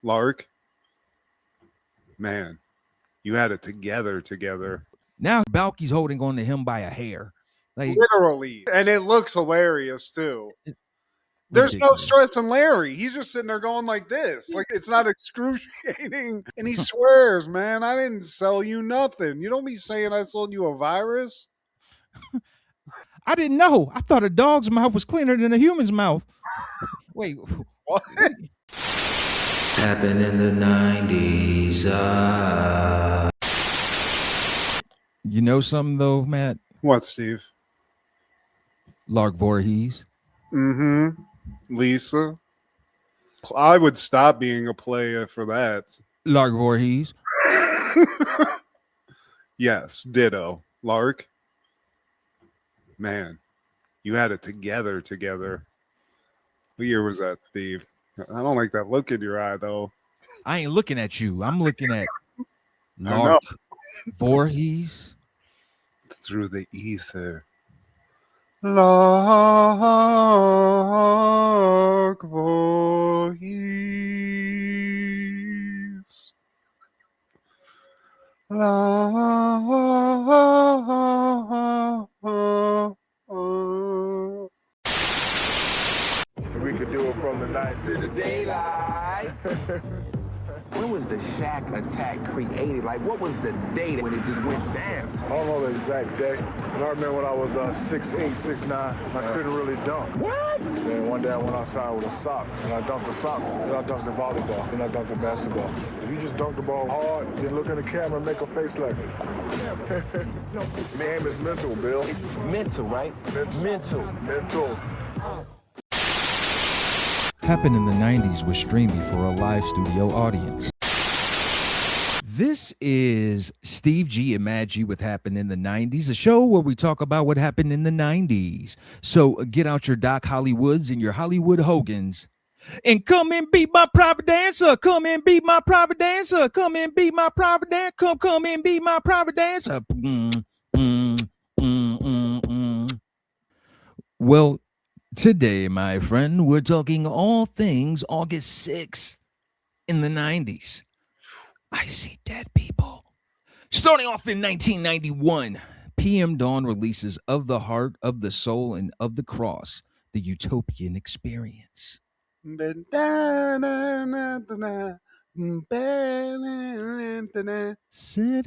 Lark, man, you had it together. Now Balki's holding on to him by a hair. Like, Literally. And it looks hilarious too. There's no ridiculous. stress in Larry. He's just sitting there going like this. Like it's not excruciating. And he swears, man, I didn't sell you nothing. You don't be saying I sold you a virus. I didn't know. I thought a dog's mouth was cleaner than a human's mouth. Wait. What? Happened in the 90s. You know something though, Matt? What, Steve? LARK VOORHIES. Mm-hmm. Lisa. I would stop being a player for that. LARK VOORHIES. Yes, ditto. Lark. Man, you had it together. What year was that, Steve? I don't like that look in your eye, though. I ain't looking at you. I'm looking at LARK VOORHIES. Through the ether. LARK VOORHIES. We could do it from the night to the daylight. When was the Shack attack created? Like, what was the date when it just went down? I don't know the exact day, but I remember when I was 6'8", 6'9", I couldn't really dunk. What? Then one day I went outside with a sock, and I dunked the sock, then I dunked the volleyball, then I dunked the basketball. If you just dunk the ball hard, then look in the camera and make a face like it. Man, it's mental, Bill. It's mental, right? Mental. Happened in the 90s was streamed before a live studio audience. This is Steve G and Mad G with Happened in the 90s, a show where we talk about what happened in the 90s. So get out your Doc Hollywoods and your Hollywood Hogans and come and be my private dancer. Come and be my private dancer. Come and be my private dancer. Come and be my private dancer. Well, today, my friend, we're talking all things August 6th in the 90s. I see dead people. Starting off in 1991, PM Dawn releases Of the Heart, of the Soul, and of the Cross, the Utopian Experience. Set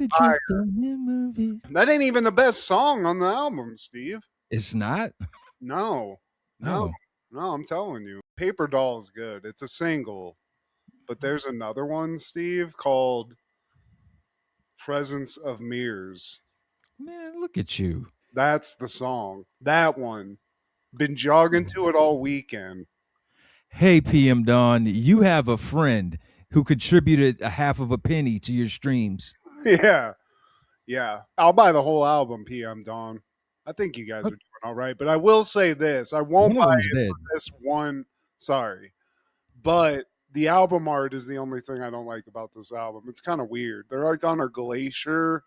adrift on memory. That ain't even the best song on the album, Steve. It's not? No, I'm telling you. Paper Doll is good. It's a single. But there's another one, Steve, called Presence of Mirrors. Man, look at you. That's the song. That one. Been jogging to it all weekend. Hey, PM Dawn, you have a friend who contributed a half of a penny to your streams. Yeah. I'll buy the whole album, PM Dawn. I think you guys are doing all right. But I will say this. I won't buy it for this one. Sorry. But the album art is the only thing I don't like about this album. It's kind of weird. They're like on a glacier.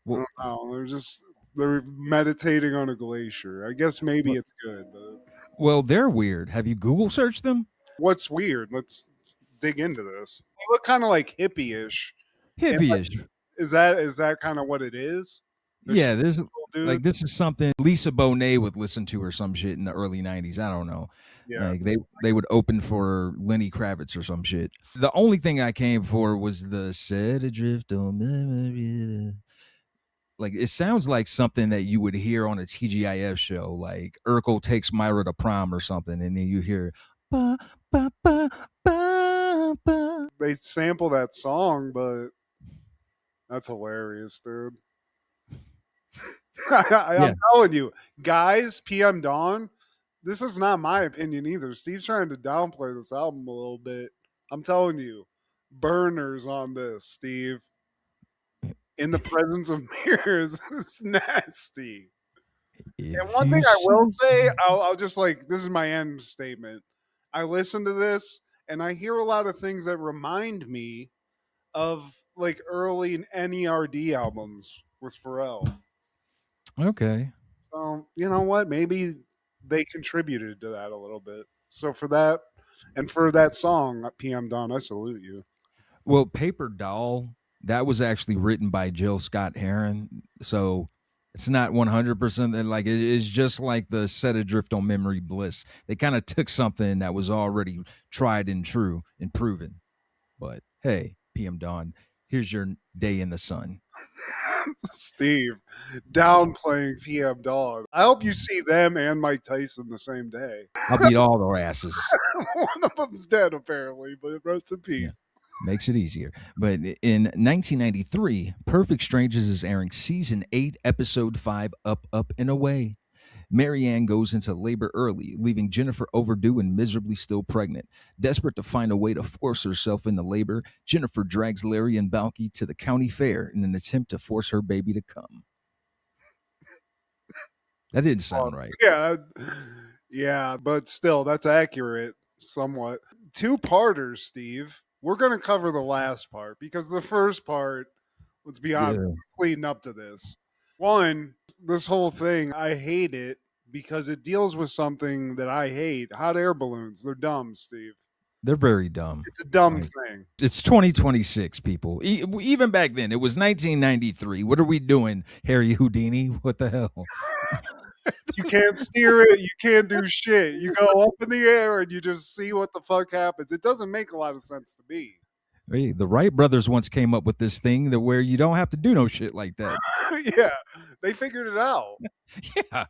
Well, I don't know. They're meditating on a glacier. I guess maybe it's good. But... Well, they're weird. Have you Google searched them? What's weird? Let's dig into this. They look kind of like hippie-ish. Hippie-ish. Like, is that kind of what it is? Yeah, this is something Lisa Bonet would listen to or some shit in the early 90s. I don't know. Yeah. Like they would open for Lenny Kravitz or some shit. The only thing I came for was the Set Adrift on memory. Like it sounds like something that you would hear on a TGIF show, like Urkel takes Myra to prom or something, and then you hear ba ba ba ba ba. They sample that song, but that's hilarious, dude. I'm telling you, guys, PM Dawn, this is not my opinion either. Steve's trying to downplay this album a little bit. I'm telling you, burners on this, Steve. In the Presence of Mirrors is nasty. And one thing I will say, I'll just like, this is my end statement. I listen to this and I hear a lot of things that remind me of like early NERD albums with Pharrell. Okay. So, you know what? Maybe they contributed to that a little bit. So for that, And for that song, PM Dawn, I salute you. Well, Paper Doll, that was actually written by Jill Scott Heron. So it's not 100% like it is just like the Set Adrift on Memory Bliss. They kind of took something that was already tried and true and proven. But hey, PM Dawn, here's your day in the sun. Steve, downplaying PM Dawn. I hope you see them and Mike Tyson the same day. I'll beat all their asses. One of them's dead, apparently, but rest in peace. Yeah. Makes it easier. But in 1993, Perfect Strangers is airing season 8, episode 5, Up, Up, and Away. Marianne goes into labor early, leaving Jennifer overdue and miserably still pregnant. Desperate to find a way to force herself into labor, Jennifer drags Larry and Balki to the county fair in an attempt to force her baby to come. That didn't sound right. Yeah, but still, that's accurate somewhat. 2-parters, Steve. We're going to cover the last part because the first part, let's be honest, leading up to this. One, this whole thing, I hate it because it deals with something that I hate. Hot air balloons. They're dumb, Steve. They're very dumb. It's a dumb thing. It's 2026, people. Even back then, it was 1993. What are we doing, Harry Houdini? What the hell? You can't steer it. You can't do shit. You go up in the air and you just see what the fuck happens. It doesn't make a lot of sense to me. Hey, the Wright brothers once came up with this thing that where you don't have to do no shit like that. Yeah, they figured it out. Yeah.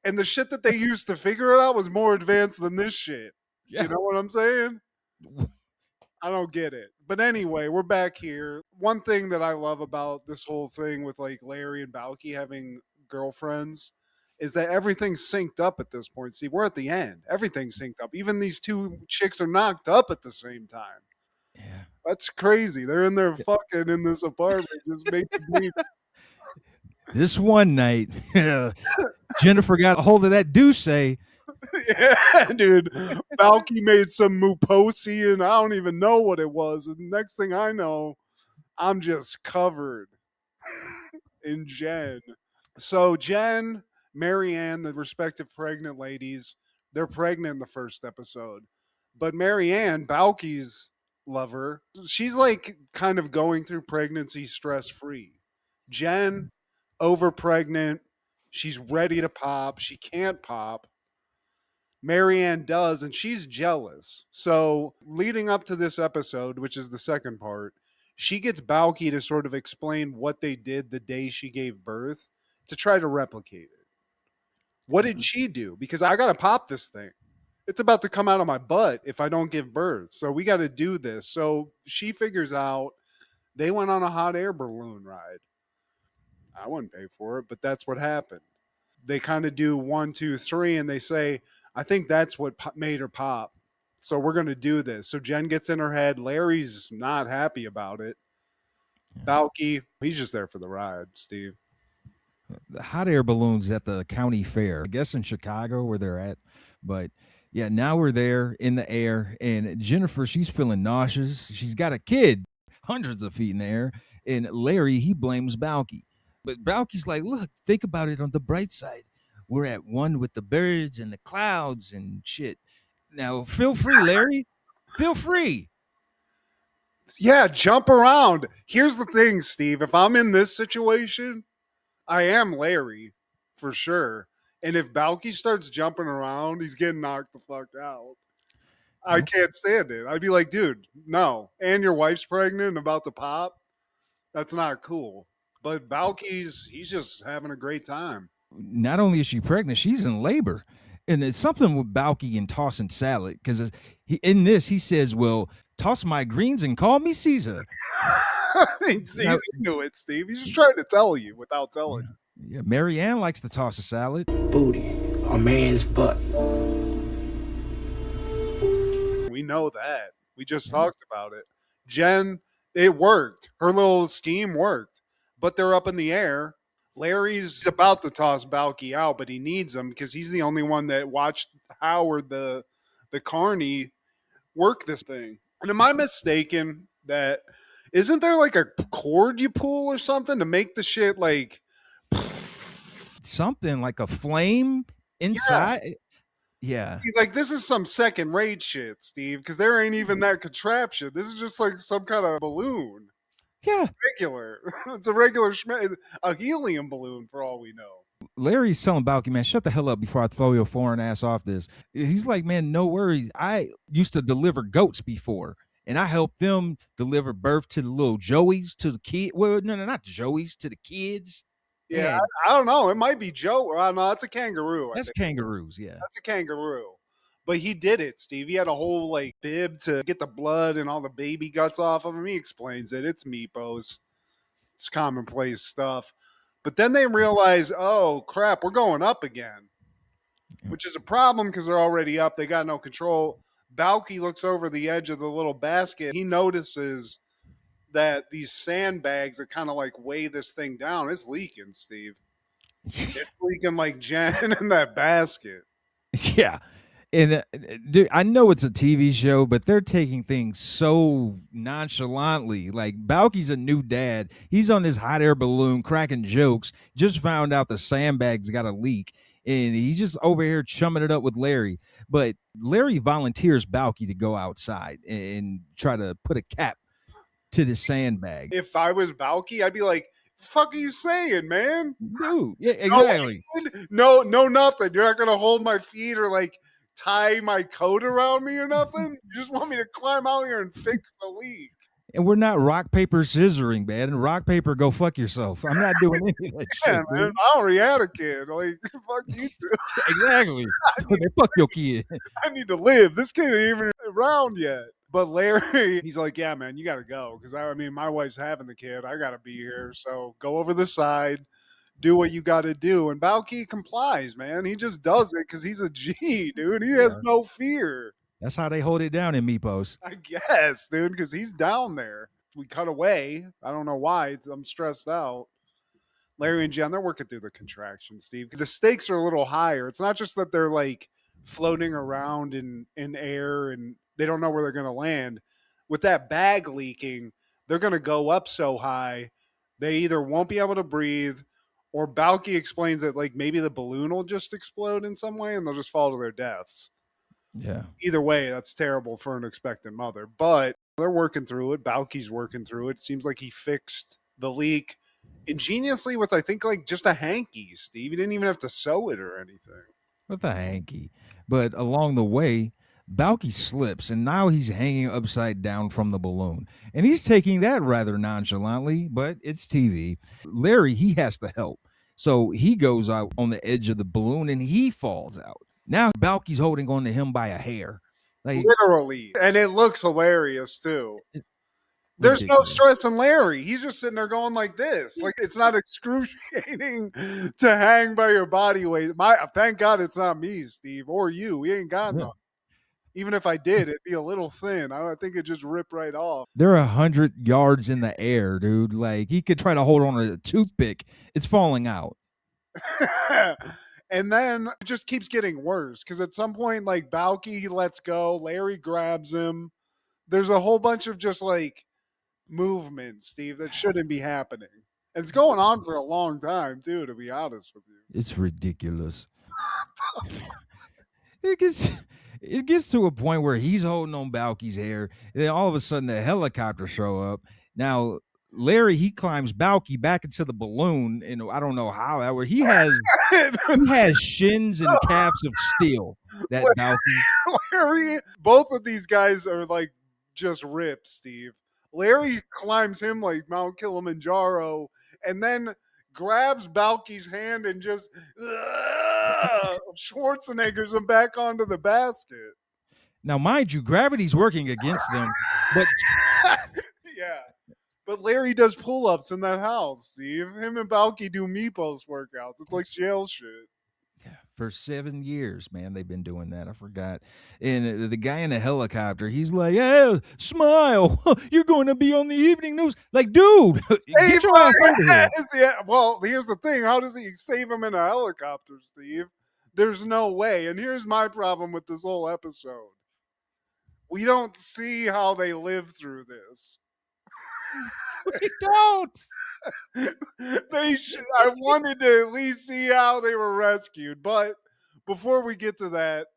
And the shit that they used to figure it out was more advanced than this shit. Yeah. You know what I'm saying? I don't get it. But anyway, we're back here. One thing that I love about this whole thing with like Larry and Balki having girlfriends is that everything's synced up at this point. See, we're at the end. Everything's synced up. Even these 2 chicks are knocked up at the same time. Yeah. That's crazy. They're in there fucking in this apartment. Just making me. This one night, Jennifer got a hold of that Duce. Yeah, dude. Balki made some muposi and I don't even know what it was. And next thing I know, I'm just covered in Jen. So Jen, Marianne, the respective pregnant ladies, they're pregnant in the first episode. But Marianne, Balki's lover, she's like kind of going through pregnancy stress-free. Jen, over pregnant, she's ready to pop. She can't pop. Marianne does, and she's jealous. So leading up to this episode, which is the second part, she gets Balki to sort of explain what they did the day she gave birth to try to replicate it. What did she do? Because I got to pop this thing. It's about to come out of my butt if I don't give birth. So we got to do this. So she figures out they went on a hot air balloon ride. I wouldn't pay for it, but that's what happened. They kind of do 1, 2, 3, and they say, I think that's what made her pop. So we're going to do this. So Jen gets in her head. Larry's not happy about it. Balki, he's just there for the ride, Steve. The hot air balloons at the county fair, I guess in Chicago where they're at. But yeah, now we're there in the air, and Jennifer, she's feeling nauseous. She's got a kid hundreds of feet in the air, and Larry, he blames Balki. But Balki's like, look, think about it on the bright side. We're at one with the birds and the clouds and shit. Now, feel free, Larry. Feel free. Yeah, jump around. Here's the thing, Steve. If I'm in this situation, I am Larry, for sure. And if Balki starts jumping around, he's getting knocked the fuck out. I can't stand it. I'd be like, dude, no. And your wife's pregnant and about to pop? That's not cool. But Balki's, he's just having a great time. Not only is she pregnant, she's in labor. And it's something with Balki and tossing salad. Because in this, he says, well, toss my greens and call me Caesar. He's into it, Steve. He's just trying to tell you without telling you. Yeah, Marianne likes to toss a salad. Booty, a man's butt. We know that. We just talked about it. Jen, it worked. Her little scheme worked. But they're up in the air. Larry's about to toss Balki out, but he needs him because he's the only one that watched Howard, the carny, work this thing. And am I mistaken that isn't there like a cord you pull or something to make the shit like something like a flame inside? Yeah. Like, this is some second rate shit, Steve, because there ain't even that contraption. This is just like some kind of balloon. Yeah. Regular. It's a regular a helium balloon for all we know. Larry's telling Balki, man, shut the hell up before I throw your foreign ass off this. He's like, man, no worries. I used to deliver goats before, and I helped them deliver birth to the little Joeys, to the kid. Well, no, not the Joeys, to the kids. Yeah, I don't know. It might be Joe. No, that's a kangaroo. That's kangaroos, yeah. That's a kangaroo. But he did it, Steve. He had a whole like bib to get the blood and all the baby guts off of him. He explains it. It's Meepos. It's commonplace stuff. But then they realize, oh crap, we're going up again, which is a problem because they're already up. They got no control. Balki looks over the edge of the little basket. He notices that these sandbags that kind of like weigh this thing down, it's leaking, Steve. It's leaking like Jen in that basket. Yeah. And dude, I know it's a TV show, but they're taking things so nonchalantly. Like, Balki's a new dad. He's on this hot air balloon cracking jokes. Just found out the sandbags got a leak, and he's just over here chumming it up with Larry. But Larry volunteers Balki to go outside and try to put a cap to the sandbag. If I was Balki, I'd be like, fuck are you saying, man? Dude, yeah, exactly. No, nothing. You're not gonna hold my feet or like tie my coat around me or nothing. You just want me to climb out here and fix the leak. And we're not rock, paper, scissoring, man. And rock, paper, go fuck yourself. I'm not doing any of that shit. Yeah, man. I already had a kid. Like, fuck you two. Exactly. Fuck your kid. I need to live. This kid ain't even around yet. But Larry, he's like, yeah, man, you got to go. Because, I mean, my wife's having the kid. I got to be here. So go over the side. Do what you got to do. And Balki complies, man. He just does it because he's a G, dude. He has no fear. That's how they hold it down in Meepos. I guess, dude, because he's down there. We cut away. I don't know why. I'm stressed out. Larry and Jen, they're working through the contraction, Steve. The stakes are a little higher. It's not just that they're like floating around in air and they don't know where they're going to land. With that bag leaking, they're going to go up so high, they either won't be able to breathe, or Balki explains that like maybe the balloon will just explode in some way and they'll just fall to their deaths. Yeah. Either way, that's terrible for an expectant mother. But they're working through it. Balki's working through it. Seems like he fixed the leak ingeniously with, I think, like just a hanky, Steve. He didn't even have to sew it or anything. With a hanky. But along the way, Balki slips, and now he's hanging upside down from the balloon. And he's taking that rather nonchalantly, but it's TV. Larry, he has to help. So he goes out on the edge of the balloon, and he falls out. Now Balki's holding on to him by a hair. Like, literally. And it looks hilarious, too. There's no stress in Larry. He's just sitting there going like this. Like, it's not excruciating to hang by your body weight. Thank God it's not me, Steve, or you. We ain't got none. Even if I did, it'd be a little thin. I think it'd just rip right off. They're 100 yards in the air, dude. Like, he could try to hold on to a toothpick. It's falling out. And then it just keeps getting worse because at some point, like, Balki lets go. Larry grabs him. There's a whole bunch of just, like, movement, Steve, that shouldn't be happening. And it's going on for a long time, too, to be honest with you. It's ridiculous. It gets to a point where he's holding on Balki's hair, and then all of a sudden the helicopter show up. Now Larry, he climbs Balki back into the balloon, and I don't know how that works. He has shins and calves of steel. That Balki. Larry, both of these guys are like just ripped, Steve. Larry climbs him like Mount Kilimanjaro, and then grabs Balki's hand and just Schwarzenegger's him back onto the basket. Now, mind you, gravity's working against them, but yeah. But Larry does pull-ups in that house, Steve. Him and Balki do Meepos workouts. It's like jail shit. Yeah, for 7 years, man, they've been doing that. I forgot. And the guy in the helicopter, he's like, "Hey, smile. You're going to be on the evening news." Like, dude, get your ass over here. Yeah. Well, here's the thing. How does he save him in a helicopter, Steve? There's no way. And here's my problem with this whole episode. We don't see how they live through this. We don't. I wanted to at least see how they were rescued, but before we get to that,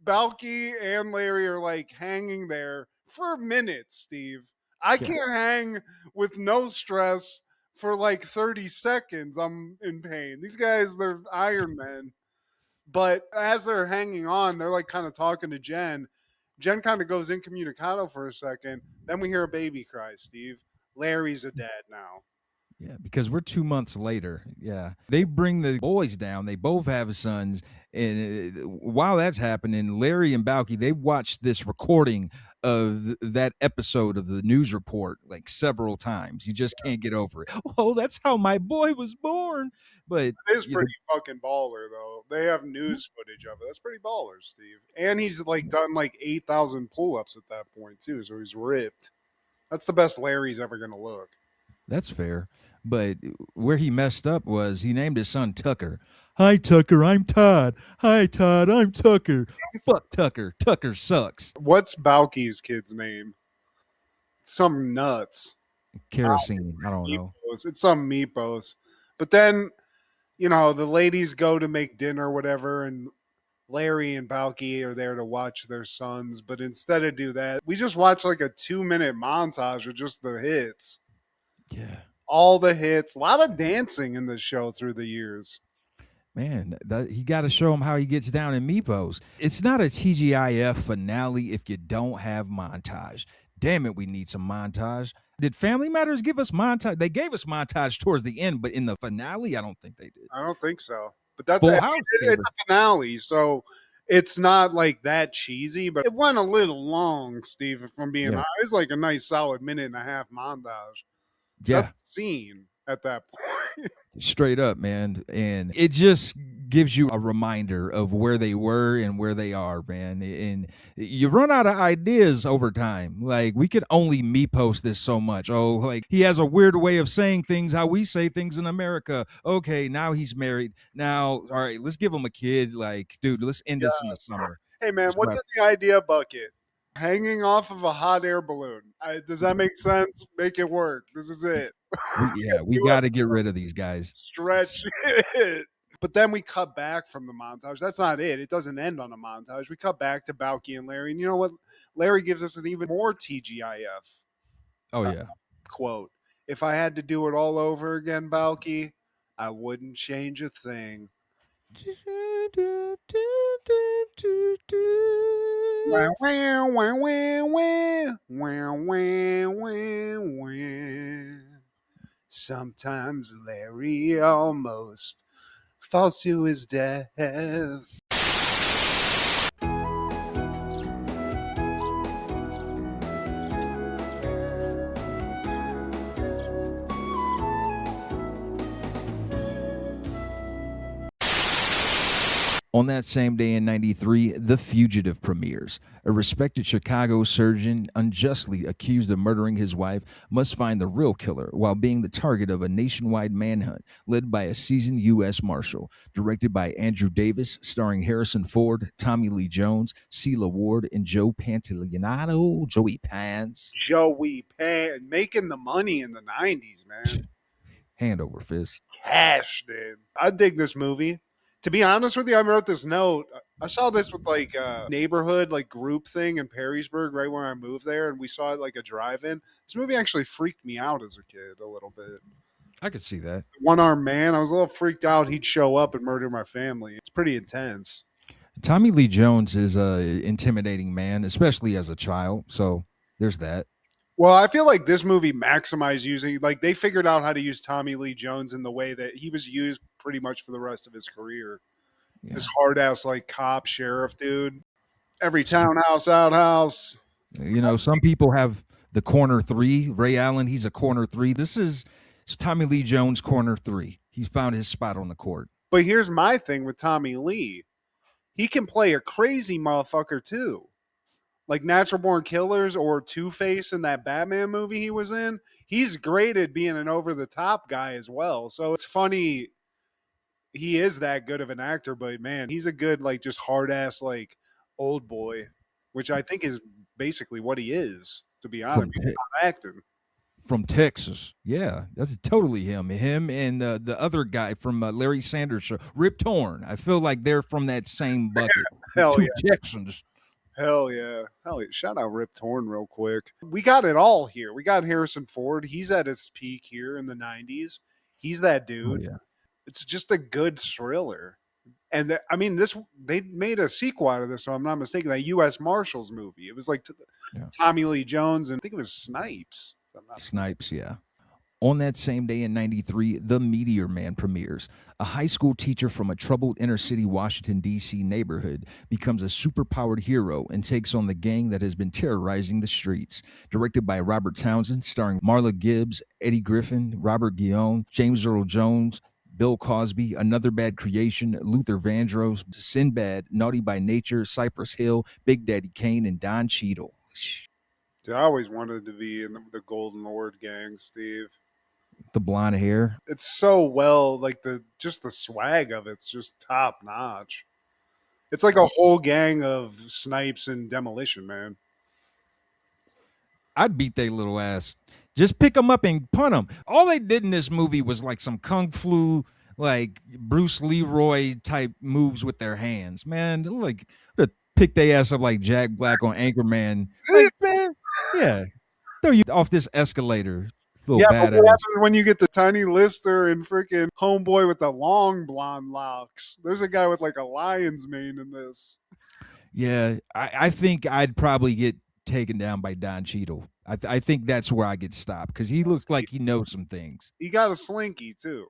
Balki and Larry are like hanging there for minutes, Steve. I can't hang with no stress for like 30 seconds. I'm in pain. These guys, they're Iron Men. But as they're hanging on, they're like kind of talking to Jen. Jen kind of goes incommunicado for a second. Then we hear a baby cry, Steve. Larry's a dad now. Yeah, because we're 2 months later. Yeah. They bring the boys down. They both have sons. And while that's happening, Larry and Balki, they watched this recording of that episode of the news report like several times. You just can't get over it. Oh, that's how my boy was born. But it is pretty fucking baller, though. They have news footage of it. That's pretty baller, Steve. And he's like done like 8,000 pull-ups at that point, too. So he's ripped. That's the best Larry's ever going to look. That's fair. But where he messed up was he named his son Tucker. Hi, Tucker, I'm Todd. Hi, Todd, I'm Tucker. Fuck Tucker. Tucker sucks. What's Balki's kid's name? Some nuts. Kerosene. I don't know. It's some meepos. But then, you know, the ladies go to make dinner or whatever, and Larry and Balki are there to watch their sons. But instead of do that, we just watch like a 2-minute montage of just the hits. Yeah. All the hits. A lot of dancing in this show through the years. Man, he got to show him how he gets down in Meepos. It's not a TGIF finale if you don't have montage. Damn it, we need some montage. Did Family Matters give us montage? They gave us montage towards the end, but in the finale, I don't think they did. I don't think so. But that's it's a finale, so it's not like that cheesy, but it went a little long, Steve, if I'm being honest. It's like a nice solid 1.5-minute montage. Yeah. That's the scene at that point. Straight up, man. And it just gives you a reminder of where they were and where they are, man. And you run out of ideas over time. Like, we could only post this so much. Oh, like, he has a weird way of saying things, how we say things in America. Okay, now he's married. Now, all right, let's give him a kid. Like, dude, let's end this in the summer. Hey, man, what's in the idea bucket? Hanging off of a hot air balloon. Does that make sense? Make it work. This is it. We got to get rid of these guys. Stretch it. But then we cut back from the montage. That's not it. It doesn't end on a montage. We cut back to Balki and Larry. And you know what? Larry gives us an even more TGIF. Oh, yeah. Quote. If I had to do it all over again, Balki, I wouldn't change a thing. Wow, wow, wow, wow, wow, wow, wow, wow. Sometimes Larry almost falls to his death. On that same day in 93, The Fugitive premieres. A respected Chicago surgeon unjustly accused of murdering his wife must find the real killer while being the target of a nationwide manhunt led by a seasoned U.S. Marshal. Directed by Andrew Davis, starring Harrison Ford, Tommy Lee Jones, Celia Ward, and Joe Pantoliano. Joey Pants. Joey Pants. Making the money in the 90s, man. Hand over fist. Cash, dude. I dig this movie. To be honest with you, I wrote this note. I saw this with like a neighborhood like group thing in Perrysburg right when I moved there, and we saw it like a drive-in. This movie actually freaked me out as a kid a little bit. I could see that. One-armed man. I was a little freaked out he'd show up and murder my family. It's pretty intense. Tommy Lee Jones is an intimidating man, especially as a child. So there's that. Well, I feel like this movie maximized using, like they figured out how to use Tommy Lee Jones in the way that he was used pretty much for the rest of his career. Yeah. This hard ass like cop sheriff dude. Every townhouse outhouse. You know, some people have the corner three. Ray Allen, he's a corner three. This is Tommy Lee Jones corner three. He's found his spot on the court. But here's my thing with Tommy Lee. He can play a crazy motherfucker too. Like Natural Born Killers or Two-Face in that Batman movie he was in. He's great at being an over-the-top guy as well. So it's funny he is that good of an actor, but man, he's a good, like, just hard-ass, like, old boy, which I think is basically what he is, to be honest. He's not acting. From Texas. Yeah, that's totally him. Him and the other guy from Larry Sanders Show, Rip Torn. I feel like they're from that same bucket. Hell Two yeah. Texans. Hell yeah. Hell yeah. Shout out Rip Torn real quick. We got it all here. We got Harrison Ford. He's at his peak here in the 90s. He's that dude. Oh, yeah. It's just a good thriller. And I mean, they made a sequel out of this, so I'm not mistaken. That U.S. Marshals movie. It was like Tommy Lee Jones, and I think it was Snipes. Snipes, yeah. On that same day in 93, The Meteor Man premieres. A high school teacher from a troubled inner city Washington, D.C. neighborhood becomes a superpowered hero and takes on the gang that has been terrorizing the streets. Directed by Robert Townsend, starring Marla Gibbs, Eddie Griffin, Robert Guillaume, James Earl Jones, Bill Cosby, Another Bad Creation, Luther Vandross, Sinbad, Naughty by Nature, Cypress Hill, Big Daddy Kane, and Don Cheadle. Dude, I always wanted to be in the Golden Lord gang, Steve. The blonde hair. It's so well, like the swag of it's just top notch. It's like a whole gang of Snipes and Demolition Man. I'd beat they little ass. Just pick them up and punt them. All they did in this movie was like some kung fu, like Bruce Leroy type moves with their hands. Man, like pick their ass up like Jack Black on Anchorman. Like, man, yeah, throw you off this escalator. Little yeah, badass. but what happens when you get the tiny Lister and freaking homeboy with the long blonde locks? There's a guy with like a lion's mane in this. Yeah, I think I'd probably get taken down by Don Cheadle. I think that's where I get stopped because he looks like he knows some things. He got a slinky too,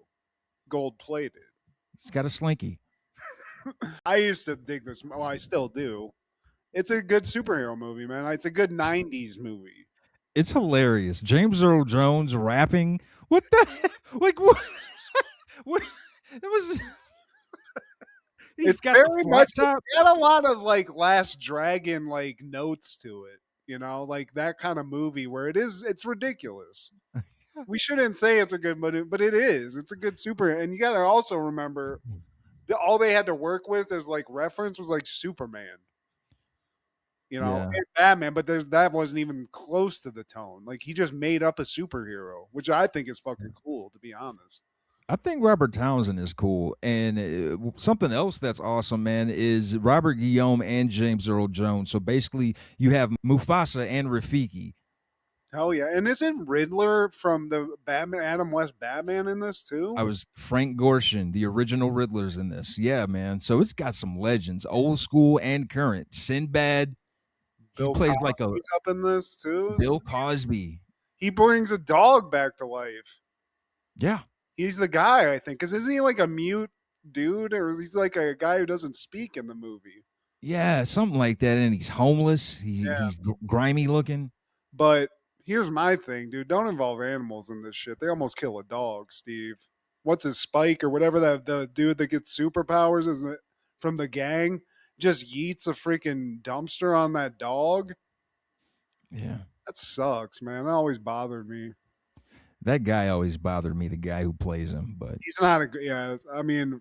gold plated. He's got a slinky. I used to dig this. Well, I still do. It's a good superhero movie, man. It's a good 90s movie. It's hilarious. James Earl Jones rapping. What the like what? What it was It's got very much top. It got a lot of like Last Dragon like notes to it, you know, like that kind of movie where it's ridiculous. We shouldn't say it's a good movie, but it is. It's a good super. And you got to also remember all they had to work with as like reference was like Superman. You know, and Batman, but that wasn't even close to the tone. Like he just made up a superhero, which I think is fucking cool, to be honest. I think Robert Townsend is cool. And something else that's awesome, man, is Robert Guillaume and James Earl Jones. So basically you have Mufasa and Rafiki. Hell yeah. And isn't Riddler from the Batman, Adam West Batman in this too? I was Frank Gorshin, the original Riddler's in this. Yeah, man. So it's got some legends, old school and current. Sinbad. Bill plays Cosby's like a up in this too. Bill Cosby. He brings a dog back to life. Yeah. He's the guy, I think. Because isn't he like a mute dude? Or he's like a guy who doesn't speak in the movie? Yeah, something like that. And he's homeless. He's grimy looking. But here's my thing, dude. Don't involve animals in this shit. They almost kill a dog, Steve. What's his Spike or whatever the dude that gets superpowers is from the gang? Just yeets a freaking dumpster on that dog. Yeah. That sucks, man. That always bothered me. That guy always bothered me, the guy who plays him, but he's not I mean,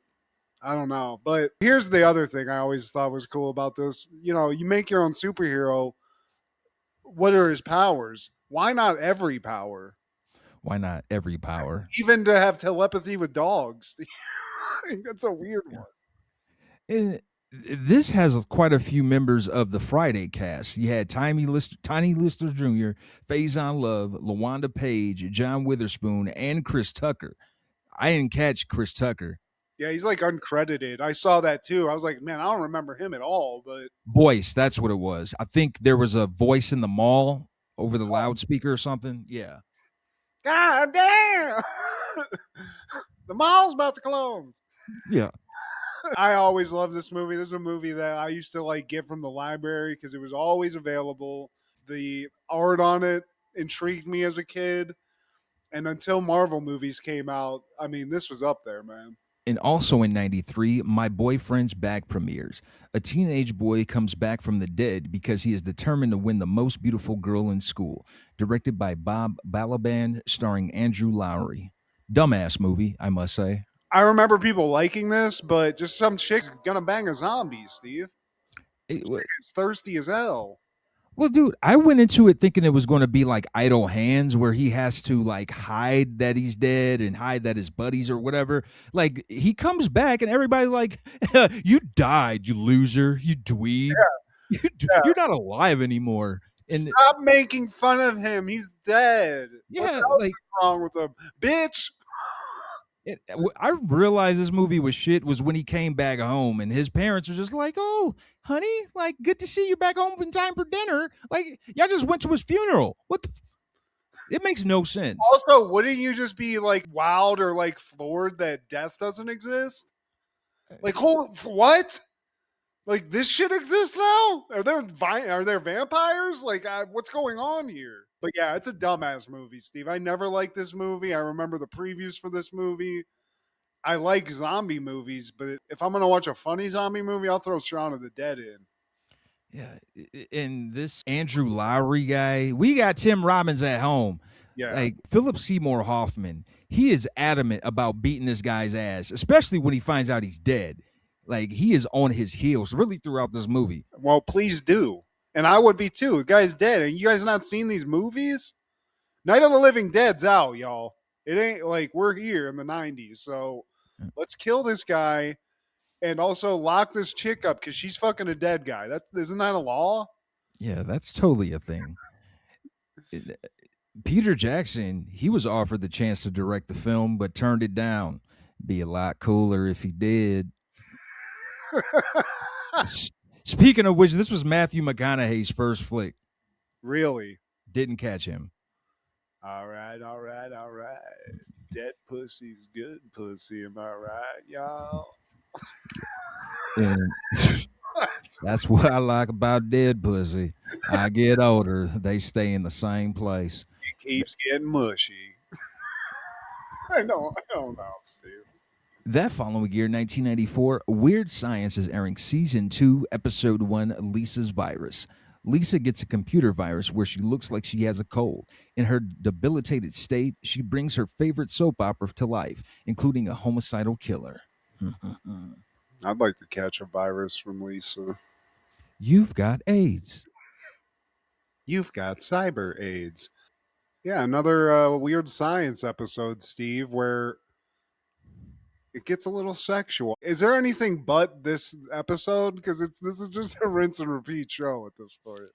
I don't know. But here's the other thing I always thought was cool about this. You know, you make your own superhero. What are his powers? Why not every power? Why not every power? Even to have telepathy with dogs. That's a weird one. And this has quite a few members of the Friday cast. You had Tiny Lister Jr., Faison Love, LaWanda Page, John Witherspoon, and Chris Tucker. I didn't catch Chris Tucker. Yeah, he's like uncredited. I saw that too. I was like, man, I don't remember him at all. But voice, that's what it was. I think there was a voice in the mall over the loudspeaker or something. Yeah. God damn! The mall's about to close. Yeah. I always loved this movie. This is a movie that I used to like get from the library because it was always available. The art on it intrigued me as a kid. And until Marvel movies came out, I mean, this was up there, man. And also in 93, My Boyfriend's Back premieres. A teenage boy comes back from the dead because he is determined to win the most beautiful girl in school. Directed by Bob Balaban, starring Andrew Lowry. Dumbass movie, I must say. I remember people liking this, but just some chick's gonna bang a zombie, Steve. It's thirsty as hell. Well, dude, I went into it thinking it was going to be like Idle Hands, where he has to like hide that he's dead and hide that his buddies or whatever. Like he comes back and everybody's like, "You died, you loser, you dweeb. You're not alive anymore." And stop making fun of him. He's dead. yeah, what else like is wrong with him, bitch? I realized this movie was shit was when he came back home and his parents were just like, "Oh, honey, like good to see you back home in time for dinner. Like y'all just went to his funeral. What the it makes no sense." Also, wouldn't you just be like wowed or like floored that death doesn't exist? Like, what? Like this shit exists now? Are there vampires? Like, what's going on here? But yeah, it's a dumbass movie, Steve. I never liked this movie. I remember the previews for this movie. I like zombie movies, but if I'm gonna watch a funny zombie movie, I'll throw Shaun of the Dead in. Yeah, and this Andrew Lowry guy, we got Tim Robbins at home. Yeah, like Philip Seymour Hoffman, he is adamant about beating this guy's ass, especially when he finds out he's dead. Like he is on his heels really throughout this movie. Well, please do. And I would be too. The guy's dead. And you guys not seen these movies? Night of the Living Dead's out, y'all. It ain't like we're here in the 90s. So let's kill this guy and also lock this chick up because she's fucking a dead guy. Isn't that a law? Yeah, that's totally a thing. Peter Jackson, he was offered the chance to direct the film, but turned it down. Be a lot cooler if he did. Speaking of which, this was Matthew McConaughey's first flick. Really? Didn't catch him. All right. Dead pussy's good pussy. Am I right, y'all? And that's what I like about dead pussy. I get older, they stay in the same place. It keeps getting mushy. I don't know, Steve. That following year, 1994, Weird Science is airing Season 2, Episode 1, Lisa's Virus. Lisa gets a computer virus where she looks like she has a cold. In her debilitated state, she brings her favorite soap opera to life, including a homicidal killer. I'd like to catch a virus from Lisa. You've got AIDS. You've got cyber AIDS. Yeah, another Weird Science episode, Steve, where it gets a little sexual. Is there anything but this episode? Because this is just a rinse and repeat show at this point.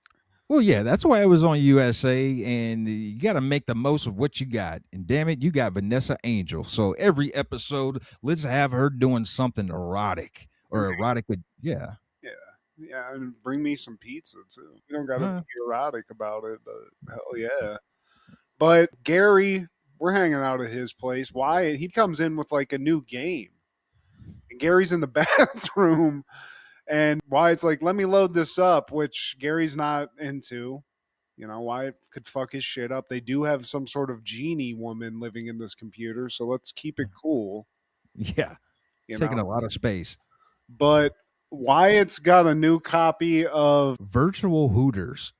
Well, yeah, that's why I was on USA, and you got to make the most of what you got. And damn it, you got Vanessa Angel. So every episode, let's have her doing something erotic or erotic with, yeah. Yeah, and bring me some pizza too. You don't got to be erotic about it, but hell yeah. But Gary, we're hanging out at his place. Wyatt, he comes in with like a new game. And Gary's in the bathroom. And Wyatt's like, let me load this up, which Gary's not into. You know, Wyatt could fuck his shit up. They do have some sort of genie woman living in this computer, so let's keep it cool. Yeah. It's taking a lot of space. But Wyatt's got a new copy of Virtual Hooters.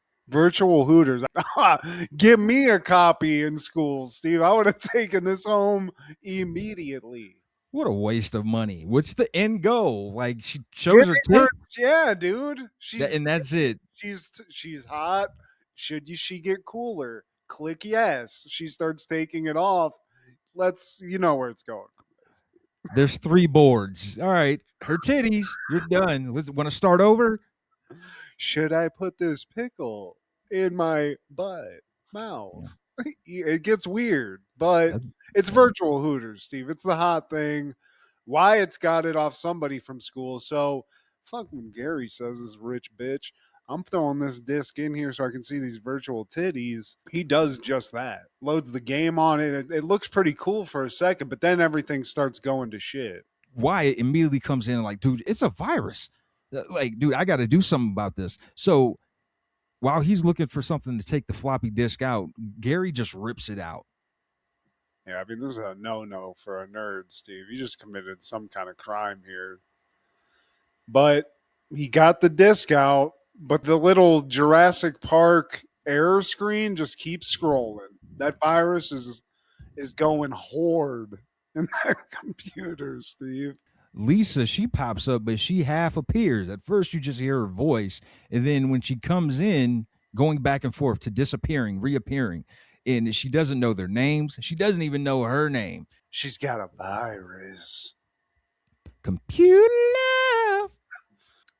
Give me a copy in school, Steve. I would have taken this home immediately. What a waste of money. What's the end goal? Like she shows her tits? Yeah, dude. And that's it. She's hot. Should she get cooler? Click yes. She starts taking it off. You know where it's going. There's 3 boards. All right. Her titties. You're done. Want to start over? Should I put this pickle in my mouth? It gets weird, but it's virtual Hooters, Steve. It's the hot thing. Wyatt's got it off somebody from school. So fuck when Gary says this rich bitch, I'm throwing this disc in here so I can see these virtual titties. He does just that. Loads the game on it. It looks pretty cool for a second, but then everything starts going to shit. Wyatt immediately comes in like, dude, it's a virus. Like, dude, I got to do something about this. So while he's looking for something to take the floppy disk out, Gary just rips it out. Yeah, I mean, this is a no-no for a nerd, Steve. You just committed some kind of crime here. But he got the disc out, but the little Jurassic Park error screen just keeps scrolling. That virus is going hard in that computer, Steve. Lisa, she pops up, but she half appears. At first, you just hear her voice, and then when she comes in, going back and forth to disappearing, reappearing. And she doesn't know their names. She doesn't even know her name. She's got a virus. Computer love.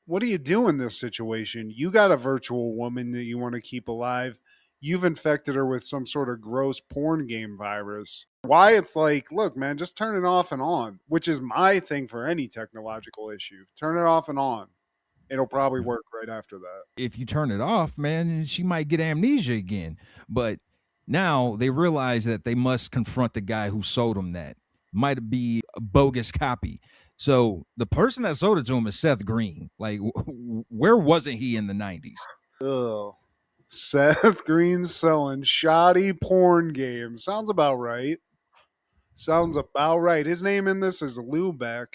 What do you do in this situation? You got a virtual woman that you want to keep alive. You've infected her with some sort of gross porn game virus. Wyatt's like, look, man, just turn it off and on, which is my thing for any technological issue. Turn it off and on. It'll probably work right after that. If you turn it off, man, she might get amnesia again. But now they realize that they must confront the guy who sold them that. Might be a bogus copy. So the person that sold it to him is Seth Green. Like, where wasn't he in the 90s? Ugh. Seth Green selling shoddy porn games. Sounds about right. Sounds about right. His name in this is Lubeck.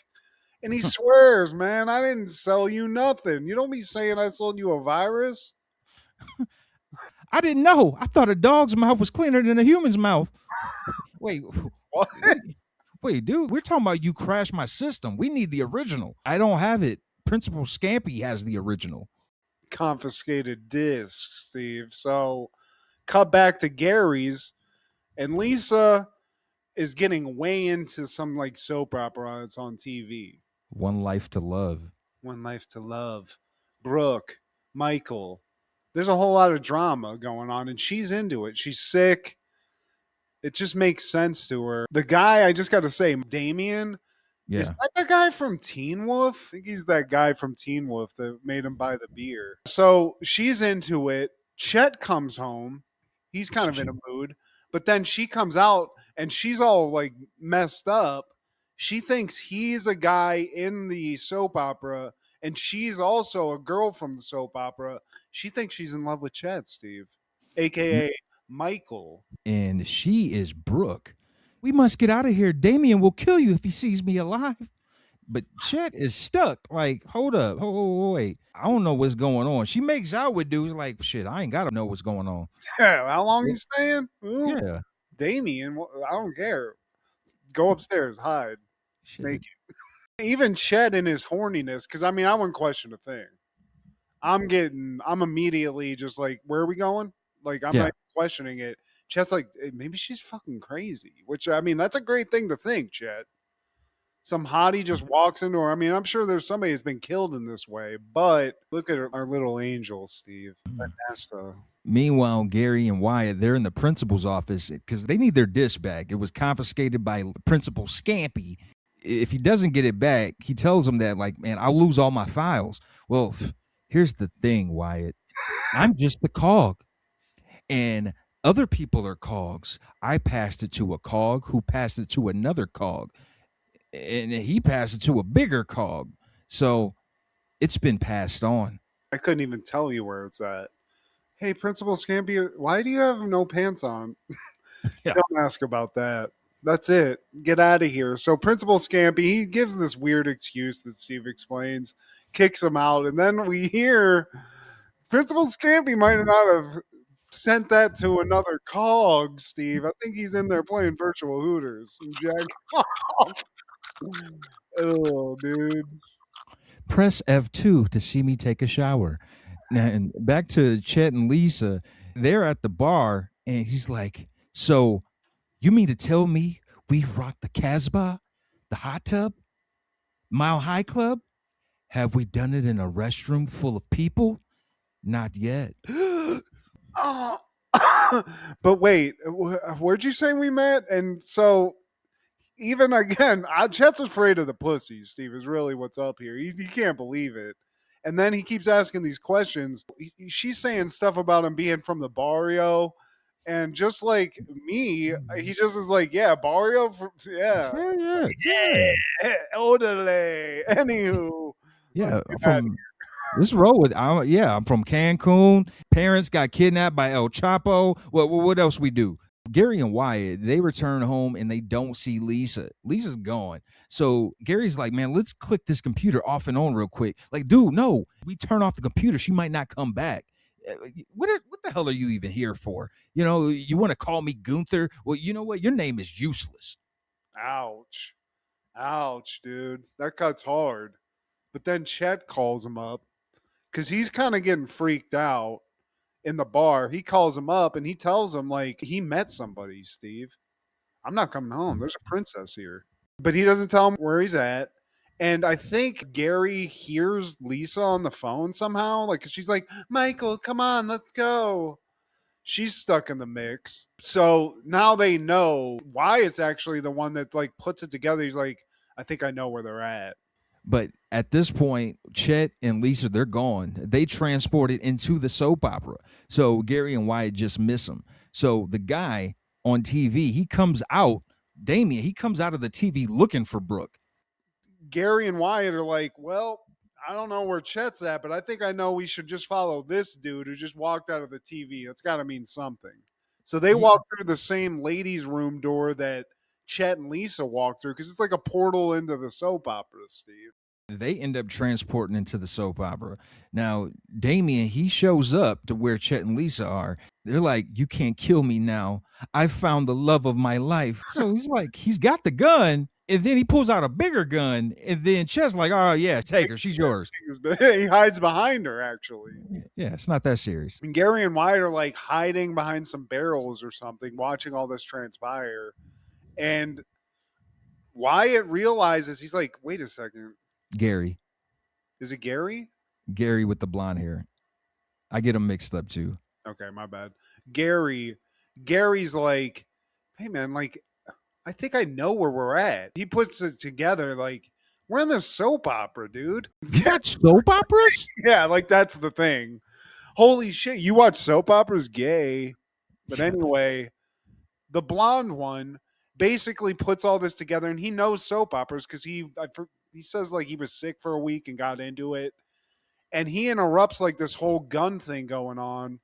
And he swears, man, I didn't sell you nothing. You don't be saying I sold you a virus. I didn't know. I thought a dog's mouth was cleaner than a human's mouth. Wait, what? Wait, dude, we're talking about you crashed my system. We need the original. I don't have it. Principal Scampy has the original. Confiscated discs, Steve. So cut back to Gary's, and Lisa is getting way into some like soap opera that's on TV. One Life to Love. One Life to Love. Brooke, Michael. There's a whole lot of drama going on, and she's into it. She's sick. It just makes sense to her. The guy, I just got to say, Damien, is that the guy from Teen Wolf? I think he's that guy from Teen Wolf that made him buy the beer. So she's into it. Chet comes home. He's kind of in a mood. But then she comes out, and she's all, like, messed up. She thinks he's a guy in the soap opera, and she's also a girl from the soap opera. She thinks she's in love with Chet, Steve, a.k.a. Michael. And she is Brooke. We must get out of here. Damien will kill you if he sees me alive. But Chet is stuck. Like, hold up. Wait. I don't know what's going on. She makes out with dudes like, shit, I ain't got to know what's going on. Yeah, how long you staying? Ooh, yeah. Damien, I don't care. Go upstairs, hide. Make it. Even Chet in his horniness, because, I mean, I wouldn't question a thing. I'm immediately just like, where are we going? Like, I'm not questioning it. Chet's like, maybe she's fucking crazy, which, I mean, that's a great thing to think, Chet. Some hottie just walks into her. I mean, I'm sure there's somebody who's been killed in this way, but look at our little angel, Steve. Vanessa. Meanwhile, Gary and Wyatt, they're in the principal's office because they need their disc back. It was confiscated by Principal Scampy. If he doesn't get it back, he tells them that, like, man, I'll lose all my files. Well, here's the thing, Wyatt. I'm just the cog. And other people are cogs. I passed it to a cog who passed it to another cog. And he passed it to a bigger cog. So it's been passed on. I couldn't even tell you where it's at. Hey, Principal Scampy, why do you have no pants on? Don't ask about that. That's it. Get out of here. So Principal Scampy, he gives this weird excuse that Steve explains, kicks him out, and then we hear Principal Scampy might not have sent that to another cog, Steve. I think he's in there playing virtual Hooters. Jack off. Oh, dude. Press F2 to see me take a shower. And back to Chet and Lisa. They're at the bar, and he's like, so you mean to tell me we've rocked the Casbah, the hot tub, Mile High Club? Have we done it in a restroom full of people? Not yet. Oh. But wait, where'd you say we met? And so even again, Chet's afraid of the pussy, Steve, is really what's up here. He can't believe it. And then he keeps asking these questions. She's saying stuff about him being from the barrio. And just like me, he just is like, yeah, barrio, yeah. Orderly. Anywho. Yeah, from this road I'm from Cancun. Parents got kidnapped by El Chapo. What else we do? Gary and Wyatt, they return home and they don't see Lisa. Lisa's gone. So Gary's like, man, let's click this computer off and on real quick. Like, dude, no, we turn off the computer. She might not come back. What the hell are you even here for? You know, you want to call me Gunther? Well, you know what? Your name is useless. Ouch. Ouch, dude. That cuts hard. But then Chet calls him up because he's kind of getting freaked out. in the bar. He calls him up and he tells him, like, he met somebody, Steve. I'm not coming home. There's a princess here. But he doesn't tell him where he's at. And I think Gary hears Lisa on the phone somehow. Like, she's like, Michael, come on, let's go. She's stuck in the mix. So now they know Wyatt's actually the one that like puts it together. He's like, I think I know where they're at. But at this point, Chet and Lisa, they're gone. They transported into the soap opera. So Gary and Wyatt just miss them. So the guy on TV, he comes out, Damien, he comes out of the TV looking for Brooke. Gary and Wyatt are like, well, I don't know where Chet's at, but I think I know we should just follow this dude who just walked out of the TV. That's got to mean something. So they walk through the same ladies' room door that Chet and Lisa walk through because it's like a portal into the soap opera, Steve. They end up transporting into the soap opera. Now, Damien, he shows up to where Chet and Lisa are. They're like, you can't kill me now. I found the love of my life. So he's like, he's got the gun. And then he pulls out a bigger gun. And then Chet's like, oh, yeah, take her. She's yours. He hides behind her, actually. Yeah, it's not that serious. And Gary and Wyatt are like hiding behind some barrels or something, watching all this transpire. And Wyatt realizes, he's like, wait a second. Gary. Is it Gary? Gary with the blonde hair. I get them mixed up too. Okay, my bad. Gary's like, hey man, like, I think I know where we're at. He puts it together like, we're in the soap opera, dude. You watch soap operas? Yeah, like that's the thing. Holy shit, you watch soap operas? Gay. But anyway, the blonde one basically puts all this together, and he knows soap operas because he says like he was sick for a week and got into it. And he interrupts like this whole gun thing going on.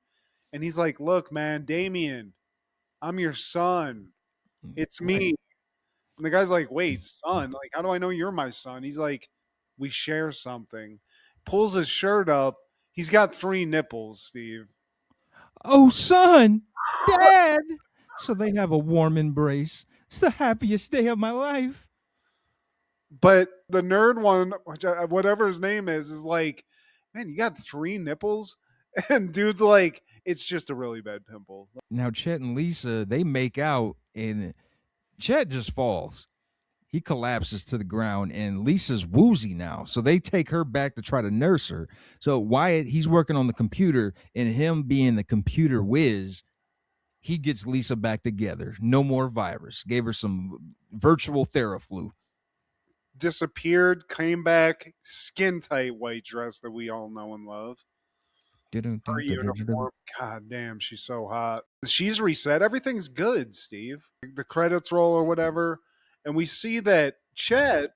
And he's like, look, man, Damien, I'm your son. It's me. And the guy's like, wait, son, like, how do I know you're my son? He's like, we share something. Pulls his shirt up. He's got 3 nipples, Steve. Oh, son, Dad. So they have a warm embrace. It's the happiest day of my life. But the nerd one, whatever his name is like, man, you got 3 nipples? And dude's like, it's just a really bad pimple. Now, Chet and Lisa, they make out, and Chet just falls. He collapses to the ground, and Lisa's woozy now. So they take her back to try to nurse her. So Wyatt, he's working on the computer, and him being the computer whiz, he gets Lisa back together. No more virus. Gave her some virtual Theraflu. Disappeared, came back, skin tight white dress that we all know and love. Her uniform, god damn, she's so hot. She's reset. Everything's good, Steve. The credits roll or whatever, and we see that Chet,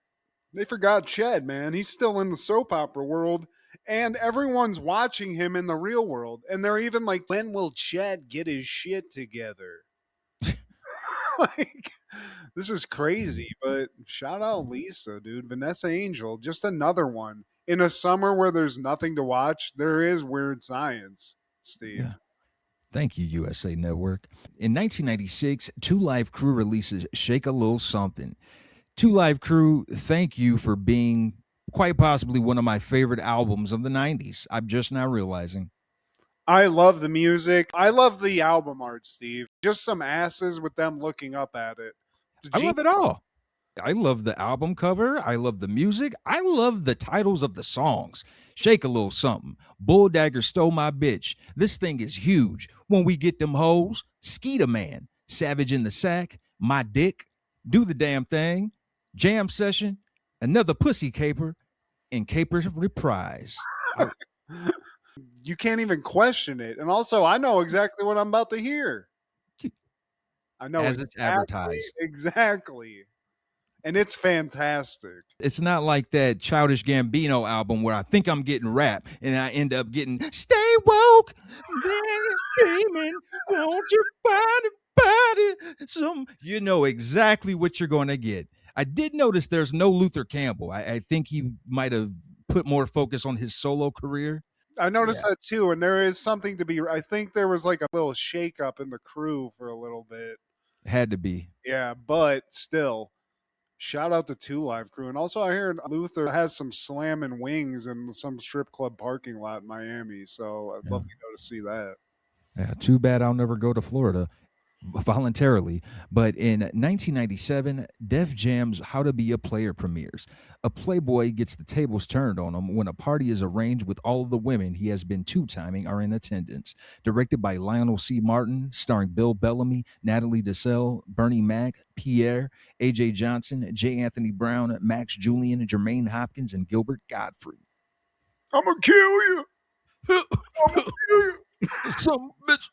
they forgot Chet, man. He's still in the soap opera world, and everyone's watching him in the real world. And they're even like, when will Chet get his shit together? Like, this is crazy, but shout out Lisa, dude. Vanessa Angel, just another one. In a summer where there's nothing to watch, there is weird science, Steve. Yeah. Thank you, USA Network. In 1996, Two Live Crew releases Shake a Little Something. Two Live Crew, thank you for being quite possibly one of my favorite albums of the 90s. I'm just now realizing. I love the music. I love the album art, Steve. Just some asses with them looking up at it. I love it all. I love the album cover. I love the music. I love the titles of the songs. Shake a Little Something. Bull Dagger Stole My Bitch. This thing is huge. When We Get Them Hoes. Skeeter Man. Savage in the Sack. My Dick. Do the Damn Thing. Jam Session. Another Pussy Caper. And Caper Reprise. You can't even question it. And also, I know exactly what I'm about to hear. I know as it's advertised. Exactly. And it's fantastic. It's not like that Childish Gambino album where I think I'm getting rap and I end up getting Stay Woke, then screaming, won't you find a body? Some, you know exactly what you're going to get. I did notice there's no Luther Campbell. I think he might have put more focus on his solo career. I noticed that too, and there is something to be. I think there was like a little shakeup in the crew for a little bit. Had to be. Yeah, but still, shout out to Two Live Crew. And also, I heard Luther has some slamming wings in some strip club parking lot in Miami, so I'd love to go to see that. Yeah, too bad I'll never go to Florida voluntarily. But in 1997, Def Jam's How to Be a Player premieres. A playboy gets the tables turned on him when a party is arranged with all of the women he has been two-timing are in attendance. Directed by Lionel C. Martin, starring Bill Bellamy, Natalie Desselle, Bernie Mac, Pierre, A.J. Johnson, J. Anthony Brown, Max Julian, Jermaine Hopkins, and Gilbert Godfrey. I'm gonna kill you. I'm gonna kill you. Some bitch.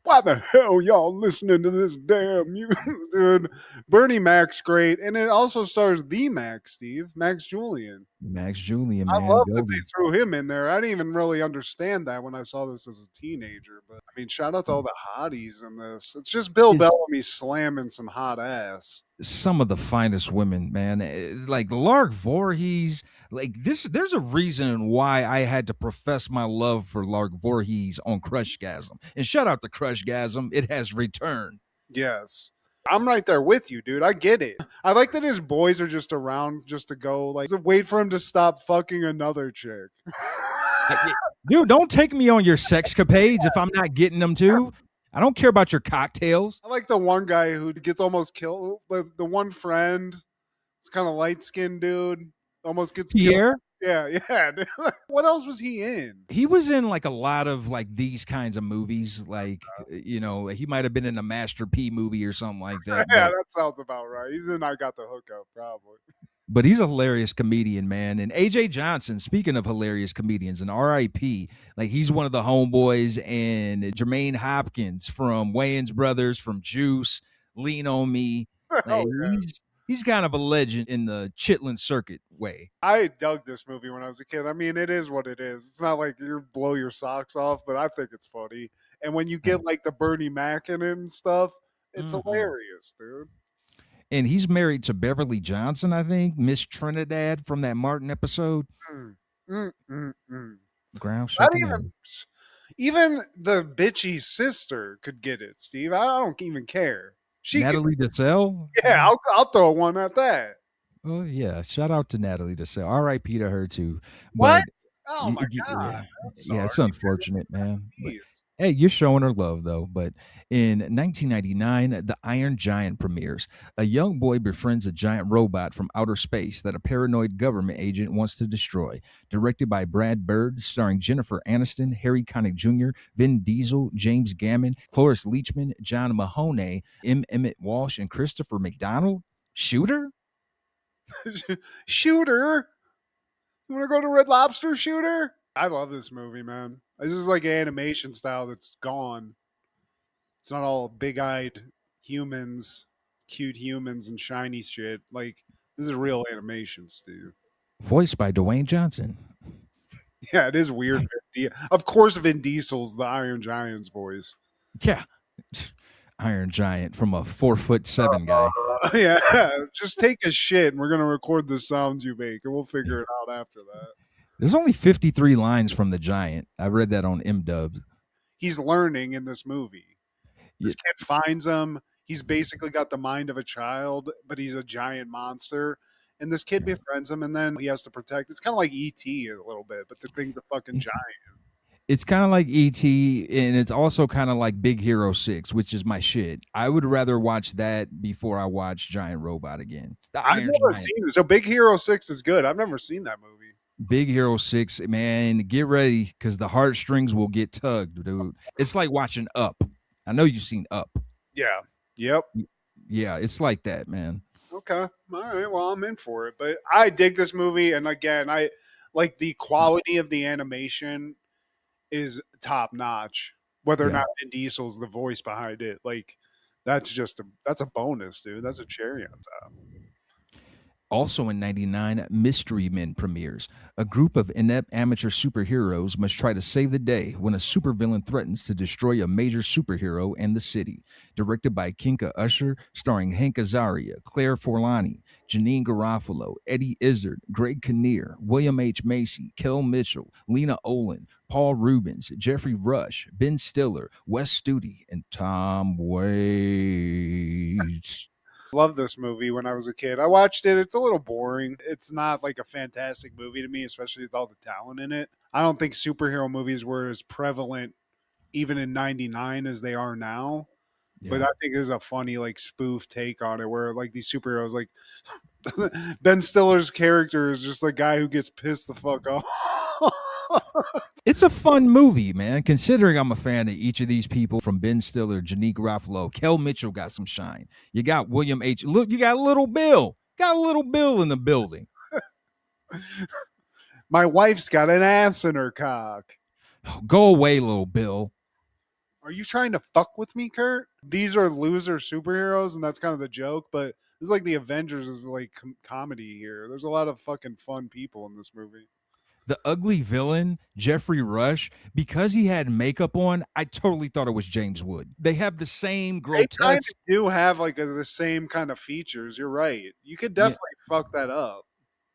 Why the hell y'all listening to this damn music, dude? Bernie Mac's great, and it also stars the Mac, Steve, Max Julian. Max Julian, man. I love that they threw him in there. I didn't even really understand that when I saw this as a teenager. But I mean, shout out to all the hotties in this. It's just Bill Bellamy slamming some hot ass. Some of the finest women, man. Like Lark Voorhees. Like this, there's a reason why I had to profess my love for Lark Voorhees on Crushgasm. And shout out to Crushgasm. It has returned. Yes. I'm right there with you, dude. I get it. I like that his boys are just around just to go, like, wait for him to stop fucking another chick. Dude, don't take me on your sexcapades if I'm not getting them too. I don't care about your cocktails. I like the one guy who gets almost killed. The one friend, it's kind of light-skinned dude, almost gets Pierre? killed. Yeah. What else was he in? He was in like a lot of like these kinds of movies. Like, you know, he might have been in a Master P movie or something like that. Yeah, that sounds about right. He's in I Got the Hookup, probably. But he's a hilarious comedian, man. And AJ Johnson, speaking of hilarious comedians, and RIP, like he's one of the homeboys, and Jermaine Hopkins from Wayans Brothers, from Juice, Lean on Me. Like, he's kind of a legend in the Chitlin circuit way. I dug this movie when I was a kid. I mean, it is what it is. It's not like you blow your socks off, but I think it's funny. And when you get like the Bernie Mac in it and stuff, it's hilarious, dude. And he's married to Beverly Johnson, I think, Miss Trinidad from that Martin episode. Ground even the bitchy sister could get it, Steve. I don't even care. Natalie Desselle? Yeah, I'll throw one at that. Oh, yeah. Shout out to Natalie Desselle. R.I.P. to her, too. What? Oh, my God. Yeah, it's unfortunate, man. But, hey, you're showing her love, though. But in 1999, The Iron Giant premieres. A young boy befriends a giant robot from outer space that a paranoid government agent wants to destroy. Directed by Brad Bird, starring Jennifer Aniston, Harry Connick Jr., Vin Diesel, James Gammon, Cloris Leachman, John Mahoney, Emmett Walsh, and Christopher McDonald. Shooter? Shooter? You want to go to Red Lobster, Shooter? I love this movie, man. This is like animation style that's gone. It's not all big-eyed humans, cute humans, and shiny shit. Like, this is real animation, Steve. Voiced by Dwayne Johnson. Yeah, it is weird. Of course, Vin Diesel's the Iron Giant's voice. Yeah. Iron Giant from a 4'7" guy. Yeah, just take a shit and we're going to record the sounds you make and we'll figure it out after that. There's only 53 lines from the Giant. I read that on MDubs. He's learning in this movie. This kid finds him. He's basically got the mind of a child, but he's a giant monster. And this kid befriends him, and then he has to protect. It's kind of like E.T. a little bit, but the thing's a fucking giant. It's kind of like E.T., and it's also kind of like Big Hero 6, which is my shit. I would rather watch that before I watch Giant Robot again. I've never seen it. So Big Hero 6 is good. I've never seen that movie. Big Hero 6, man, get ready because the heartstrings will get tugged, dude. It's like watching Up. I know you've seen Up. Yeah. Yep. Yeah, it's like that, man. Okay. All right. Well, I'm in for it. But I dig this movie. And again, I like the quality of the animation is top notch. Whether or not Vin Diesel's the voice behind it. Like, that's a bonus, dude. That's a cherry on top. Also in 99, Mystery Men premieres. A group of inept amateur superheroes must try to save the day when a supervillain threatens to destroy a major superhero and the city. Directed by Kinka Usher, starring Hank Azaria, Claire Forlani, Janine Garofalo, Eddie Izzard, Greg Kinnear, William H. Macy, Kel Mitchell, Lena Olin, Paul Rubens, Jeffrey Rush, Ben Stiller, Wes Studi, and Tom Waits. Loved this movie when I was a kid. I watched it. It's a little boring. It's not like a fantastic movie to me, especially with all the talent in it. I don't think superhero movies were as prevalent even in 99 as they are now. Yeah. But I think there's a funny like spoof take on it where like these superheroes, like Ben Stiller's character is just a guy who gets pissed the fuck off. It's a fun movie, man. Considering I'm a fan of each of these people, from Ben Stiller, Janeek Garofalo, Kel Mitchell got some shine. You got William H. Look, you got Little Bill. Got Little Bill in the building. My wife's got an ass in her cock. Oh, go away, Little Bill. Are you trying to fuck with me, Kurt? These are loser superheroes, and that's kind of the joke, but this is like the Avengers is like comedy here. There's a lot of fucking fun people in this movie. The ugly villain, Jeffrey Rush, because he had makeup on, I totally thought it was James Wood. They have the same grotesque. They kind of do have like the same kind of features. You're right. You could definitely fuck that up.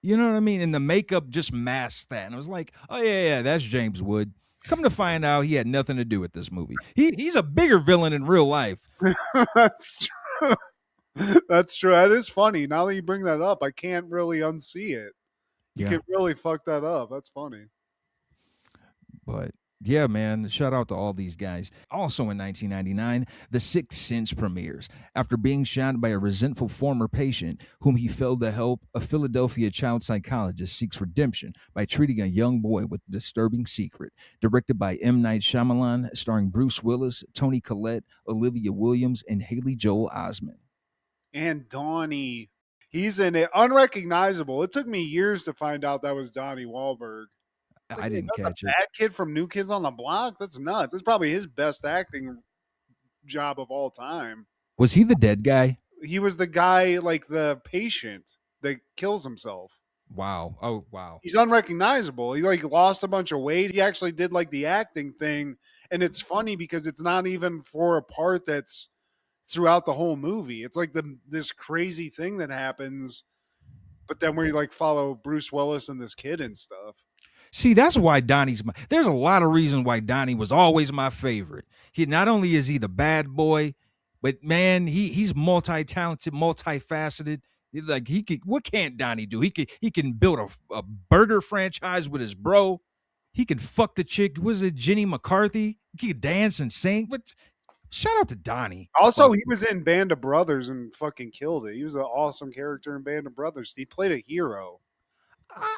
You know what I mean? And the makeup just masked that. And I was like, oh, yeah, that's James Wood. Come to find out, he had nothing to do with this movie. He's a bigger villain in real life. That's true. That's true. That is funny. Now that you bring that up, I can't really unsee it. You can really fuck that up. That's funny. But yeah, man, shout out to all these guys. Also in 1999, The Sixth Sense premieres. After being shot by a resentful former patient whom he failed to help, a Philadelphia child psychologist seeks redemption by treating a young boy with a disturbing secret. Directed by M. Night Shyamalan, starring Bruce Willis, Toni Collette, Olivia Williams, and Haley Joel Osment. And Donnie. He's in it. Unrecognizable. It took me years to find out that was Donnie Wahlberg. Like, I didn't catch it. That kid from New Kids on the Block? That's nuts. That's probably his best acting job of all time. Was he the dead guy? He was the guy, like the patient that kills himself. Wow. Oh, wow. He's unrecognizable. He like lost a bunch of weight. He actually did like the acting thing. And it's funny because it's not even for a part that's throughout the whole movie. It's like this crazy thing that happens, but then we like follow Bruce Willis and this kid and stuff. See, that's why there's a lot of reasons why Donnie was always my favorite. He not only is he the bad boy, but man, he's multi-talented, multifaceted. Like what can't Donnie do? He can build a burger franchise with his bro. He can fuck the chick. Was it Jenny McCarthy? He could dance and sing. But shout out to Donnie. Also, he was in Band of Brothers and fucking killed it. He was an awesome character in Band of Brothers. He played a hero. I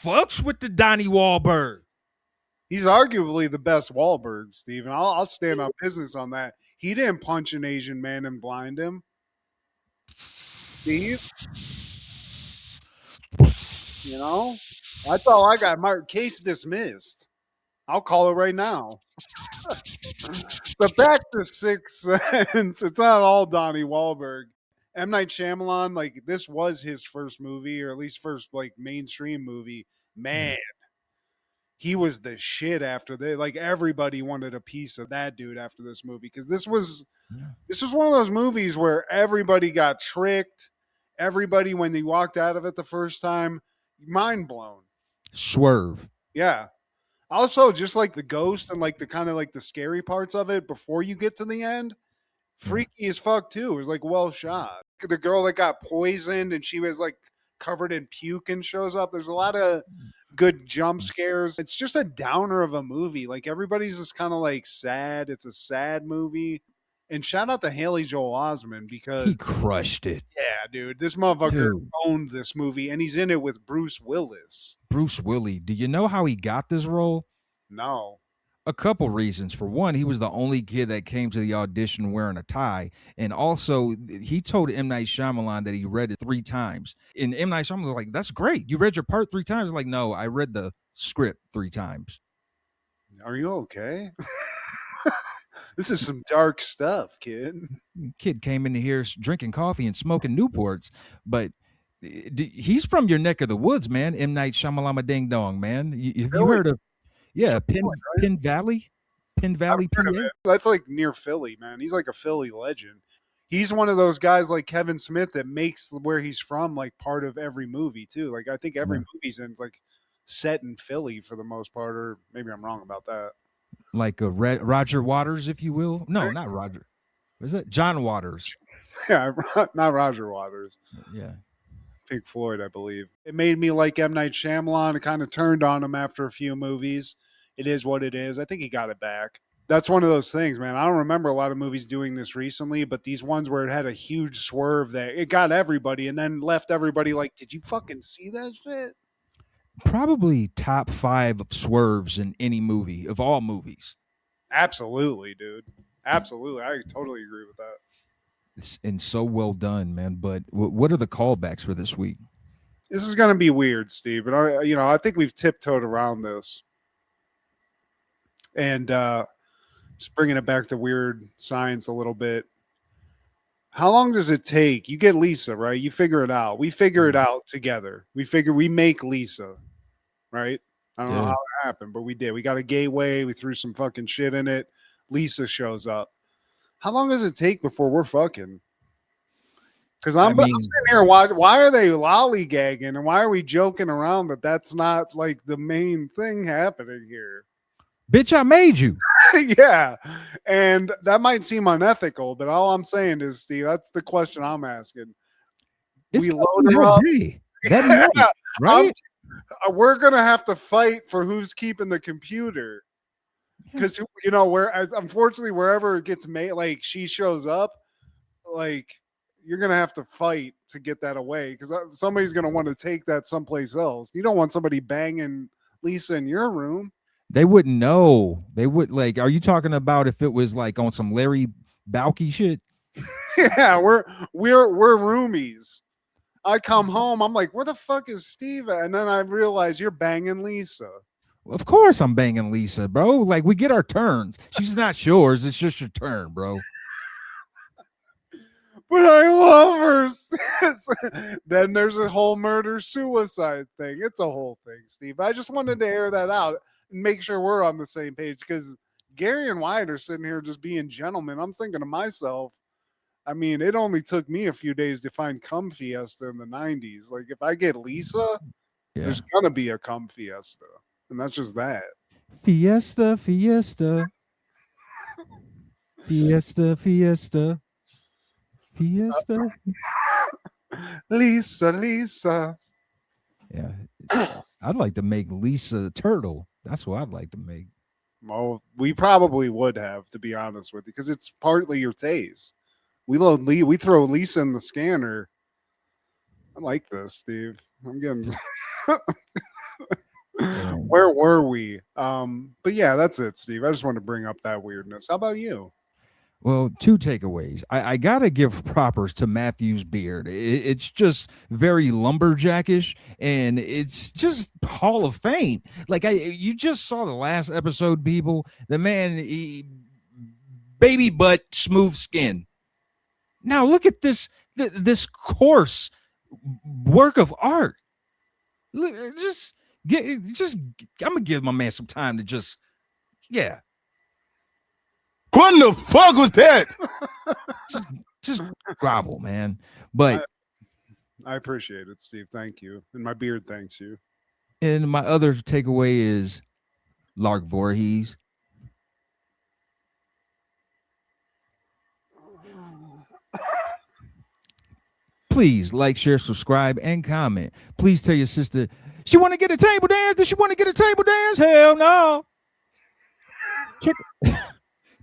fucks with the Donnie Wahlberg. He's arguably the best Wahlberg, Steve, and I'll stand on business on that. He didn't punch an Asian man and blind him. Steve? You know? That's all I got. My case dismissed. I'll call it right now. But back to Sixth Sense. It's not all Donnie Wahlberg. M. Night Shyamalan, like, this was his first movie, or at least first, like, mainstream movie. Man, he was the shit after that. Like, everybody wanted a piece of that dude after this movie, because this was one of those movies where everybody got tricked. Everybody, when they walked out of it the first time, mind blown. Swerve. Yeah. Also, just like the ghost and like the kind of like the scary parts of it before you get to the end, freaky as fuck too. It was like well shot. The girl that got poisoned and she was like covered in puke and shows up. There's a lot of good jump scares. It's just a downer of a movie. Like everybody's just kind of like sad. It's a sad movie. And shout out to Haley Joel Osment because he crushed it. Yeah, dude. This motherfucker owned this movie and he's in it with Bruce Willis. Bruce Willie. Do you know how he got this role? No. A couple reasons. For one, he was the only kid that came to the audition wearing a tie. And also, he told M. Night Shyamalan that he read it 3 times. And M. Night Shyamalan was like, that's great. You read your part 3 times? Like, no, I read the script 3 times. Are you okay? This is some dark stuff, kid. Kid came into here drinking coffee and smoking Newports. But he's from your neck of the woods, man. M. Night Shyamalan Ding Dong, man. Have you heard of Penn Valley? Penn Valley, PA? That's like near Philly, man. He's like a Philly legend. He's one of those guys like Kevin Smith that makes where he's from like part of every movie too. Like I think every movie's in like set in Philly for the most part, or maybe I'm wrong about that. like a Roger Waters, if you will. No, not Roger. What is that? John Waters. Yeah, not Roger Waters. Yeah. Pink Floyd, I believe. It made me like M. Night Shyamalan. It kind of turned on him after a few movies. It is what it is. I think he got it back. That's one of those things, man. I don't remember a lot of movies doing this recently, but these ones where it had a huge swerve that it got everybody and then left everybody like, did you fucking see that shit? Probably top 5 swerves in any movie, of all movies. Absolutely, dude. Absolutely. I totally agree with that. And so well done, man. But what are the callbacks for this week? This is going to be weird, Steve. But I think we've tiptoed around this. And just bringing it back to weird science a little bit. How long does it take? You get Lisa, right? You figure it out. We figure it out together. We make Lisa, right? I don't know how it happened, but we did. We got a gateway. We threw some fucking shit in it. Lisa shows up. How long does it take before we're fucking? Because I'm sitting here, why are they lollygagging and why are we joking around that that's not like the main thing happening here? Bitch, I made you. Yeah. And that might seem unethical, but all I'm saying is, Steve, that's the question I'm asking. It's we load her up. Yeah, right? We're going to have to fight for who's keeping the computer. Because, unfortunately, wherever it gets made, like she shows up, like you're going to have to fight to get that away because somebody's going to want to take that someplace else. You don't want somebody banging Lisa in your room. They wouldn't know. They would are you talking about if it was like on some Larry Balki shit? Yeah, we're roomies. I come home, I'm like, where the fuck is Steve at? And then I realize you're banging Lisa. Well, of course I'm banging Lisa, bro. Like we get our turns. She's not yours. It's just your turn, bro. But I love her. Then there's a whole murder-suicide thing. It's a whole thing, Steve. I just wanted to air that out and make sure we're on the same page because Gary and Wyatt are sitting here just being gentlemen. I'm thinking to myself, I mean, it only took me a few days to find Come Fiesta in the 90s. Like, if I get Lisa, there's going to be a Come Fiesta. And that's just that. Fiesta, Fiesta. Fiesta, Fiesta. Fiesta. Lisa. Yeah. I'd like to make Lisa a turtle. That's what I'd like to make. Well, we probably would have, to be honest with you, because it's partly your taste. We throw Lisa in the scanner. I like this, Steve. I'm getting where were we? But yeah, that's it, Steve. I just wanted to bring up that weirdness. How about you? Well, 2 takeaways. I gotta give propers to Matthew's beard. It's just very lumberjackish, and it's just Hall of Fame. Like you just saw the last episode, people. The man, baby butt, smooth skin. Now look at this coarse work of art. Look, I'm gonna give my man some time to just. What the fuck was that? just grovel, man. But I appreciate it, Steve. Thank you. And my beard thanks you. And my other takeaway is LARK VOORHIES. Please like, share, subscribe, and comment. Please tell your sister she want to get a table dance. Does she want to get a table dance? Hell no.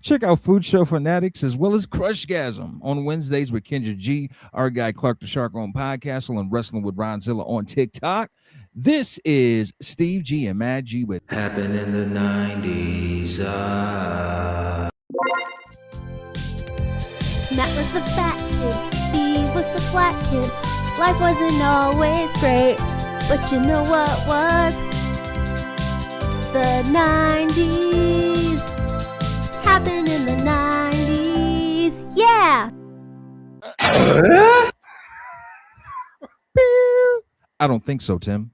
Check out Food Show Fanatics as well as Crushgasm on Wednesdays with Kendra G, our guy Clark the Shark on Podcastle, and Wrestling with Ronzilla on TikTok. This is Steve G and Mad G with Happened in the 90s. Matt was the fat kid, Steve was the flat kid. Life wasn't always great, but you know what was? The 90s. Happened in the 90s. Yeah. I don't think so, Tim.